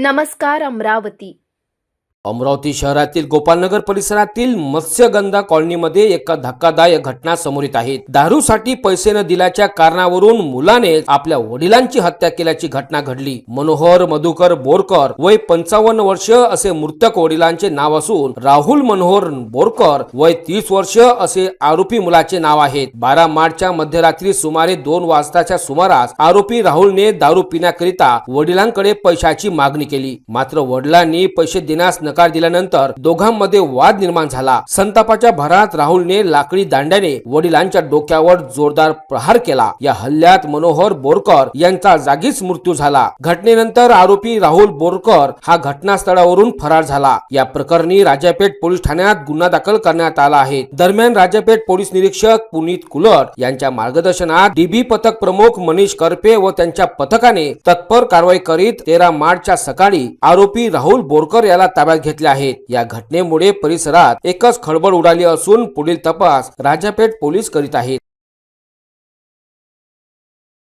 नमस्कार अमरावती। अमरावती शहरातील गोपालनगर परिसरातील मत्स्यगंधा कॉलनीमध्ये एक धक्कादायक घटना समोर येत आहे। दारूसाठी पैसे न दिल्याच्या कारणावरून मुलाने आपल्या वडिलांची हत्या केल्याची घटना घडली। मनोहर मधुकर बोरकर वय 55 वर्ष असे मृतक वडिलांचे नाव असून राहुल मनोहर बोरकर वय 30 वर्ष असे आरोपी मुलाचे नाव आहे। 12 मार्चच्या मध्यरात्री सुमारे 2 वाजताच्या सुमारास आरोपी राहुलने दारू पिण्याकरिता वडिलांकडे पैशाची मागणी केली, मात्र वडिलांनी पैसे देण्यास नकार दिल्यानंतर दोघांमध्ये वाद निर्माण झाला। संतापाच्या भरात राहुलने लाकडी दांड्याने वडिलांच्या डोक्यावर जोरदार प्रहार केला। या हल्ल्यात मनोहर बोरकर यांचा जागीच मृत्यू झाला। घटनेनंतर आरोपी राहुल बोरकर हा घटनास्थळावरून फरार झाला। या प्रकरणी राजापेठ पोलीस ठाण्यात गुन्हा दाखल करण्यात आला आहे। दरम्यान राजापेठ पोलीस निरीक्षक पुनीत कुलट यांच्या मार्गदर्शनात डीबी पथक प्रमुख मनीष करपे व त्यांच्या पथकाने तत्पर कारवाई करीत 13 मार्चच्या सकाळी आरोपी राहुल बोरकर याला ताब्यात घेतले आहेत। या घटनेमुळे परिसरात एकच खळबळ उडाली असून पुढील तपास राजापेठ पोलीस करीत आहेत।